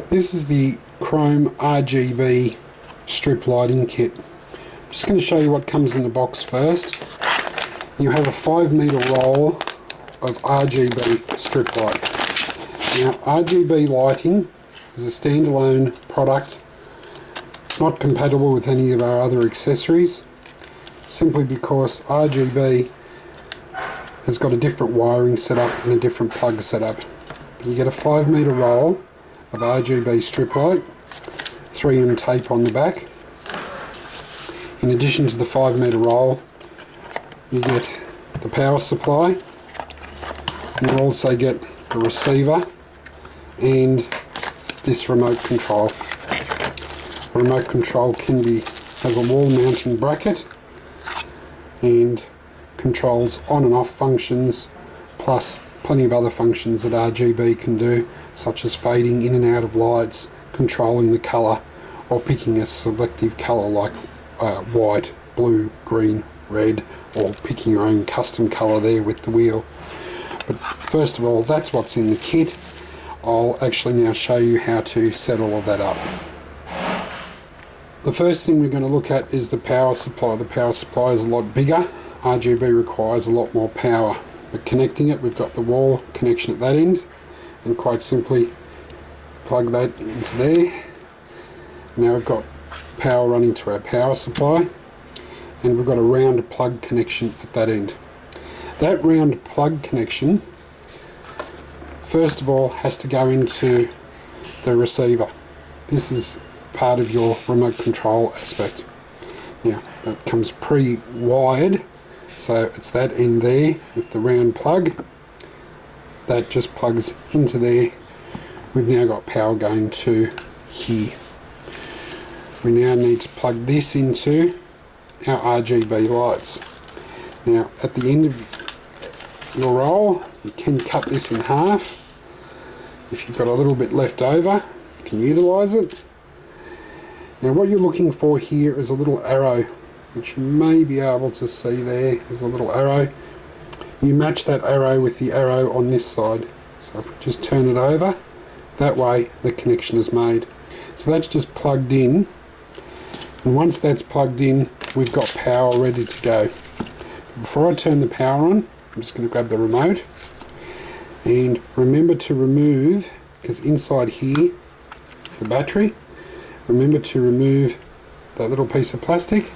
This is the Krome RGB strip lighting kit. I'm just going to show you what comes in the box first. You have a 5 meter roll of RGB strip light. Now, RGB lighting is a standalone product, not compatible with any of our other accessories, simply because RGB has got a different wiring setup and a different plug setup. You get a 5 meter roll of RGB strip light, 3M tape on the back. In addition to the 5 meter roll, you get the power supply. You also get the receiver and this remote control. The remote control has a wall mounting bracket and controls on and off functions, plus plenty of other functions that RGB can do, such as fading in and out of lights, controlling the colour, or picking a selective colour like white, blue, green, red, or picking your own custom colour there with the wheel. But first of all, that's what's in the kit. I'll actually now show you how to set all of that up. The first thing we're going to look at is the power supply. The power supply is a lot bigger. RGB requires a lot more power. But connecting it, we've got the wall connection at that end, and quite simply plug that into there. Now we've got power running to our power supply, and we've got a round plug connection at that end. That round plug connection first of all has to go into the receiver. This is part of your remote control aspect. Now that comes pre-wired, so it's that end there with the round plug. That just plugs into there. We've now got power going to here. We now need to plug this into our RGB lights. Now at the end of your roll, you can cut this in half. If you've got a little bit left over, you can utilise it. Now what you're looking for here is a little arrow, which you may be able to see there. There's a little arrow. You match that arrow with the arrow on this side. So if we just turn it over, that way the connection is made. So that's just plugged in. And once that's plugged in, we've got power ready to go. Before I turn the power on, I'm just going to grab the remote. And remember to remove, because inside here is the battery, remember to remove that little piece of plastic,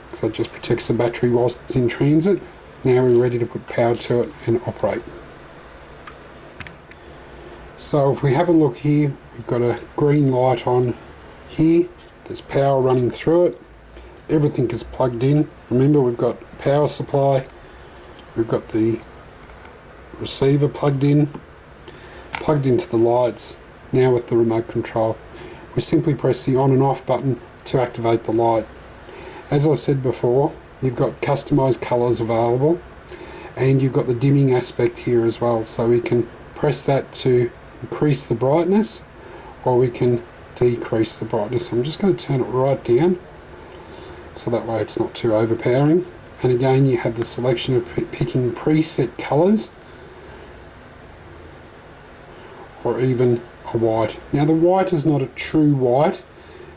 because that just protects the battery whilst it's in transit. Now we're ready to put power to it and operate. So if we have a look here, we've got a green light on here. There's power running through it. Everything is plugged in. Remember, we've got power supply, we've got the receiver plugged into the lights. Now with the remote control, we simply press the on and off button to activate the light. As I said before, you've got customized colors available, and you've got the dimming aspect here as well, so we can press that to increase the brightness, or we can decrease the brightness. I'm just going to turn it right down so that way it's not too overpowering. And again, you have the selection of picking preset colors, or even a white. Now the white is not a true white,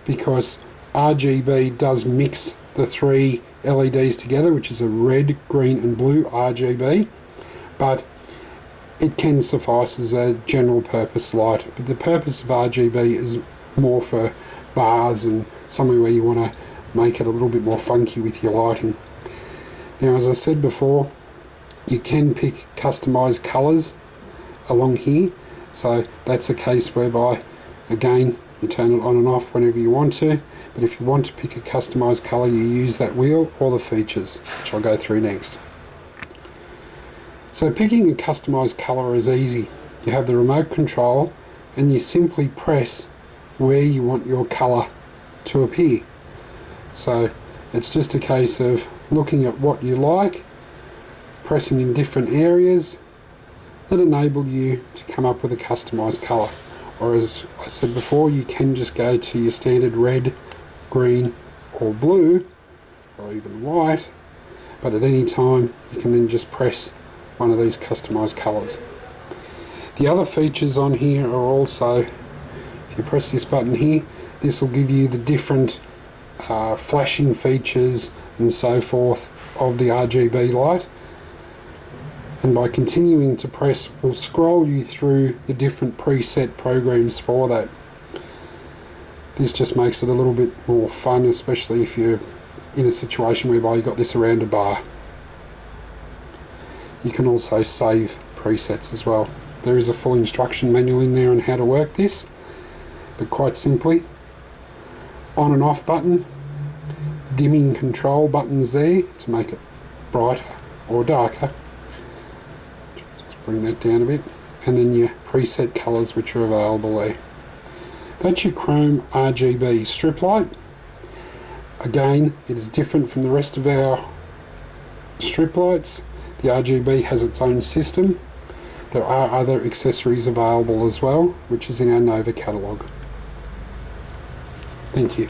because RGB does mix the three LEDs together, which is a red, green and blue RGB, but it can suffice as a general purpose light. But the purpose of RGB is more for bars and somewhere where you want to make it a little bit more funky with your lighting. Now, as I said before, you can pick customized colors along here. So that's a case whereby, again, you turn it on and off whenever you want to, but if you want to pick a customized color, you use that wheel or the features, which I'll go through next. So picking a customized color is easy. You have the remote control and you simply press where you want your color to appear. So it's just a case of looking at what you like, pressing in different areas that enable you to come up with a customized color. Or as I said before, you can just go to your standard red, green or blue, or even white, but at any time you can then just press one of these customized colors. The other features on here are also, if you press this button here, this will give you the different flashing features and so forth of the RGB light. And by continuing to press, we'll scroll you through the different preset programs for that. This just makes it a little bit more fun, especially if you're in a situation whereby you've got this around a bar. You can also save presets as well. There is a full instruction manual in there on how to work this, but quite simply, on and off button, dimming control buttons there to make it brighter or darker. Just bring that down a bit, and then your preset colours which are available there. That's your Krome RGB strip light. Again, it is different from the rest of our strip lights. The RGB has its own system. There are other accessories available as well, which is in our Nover catalogue. Thank you.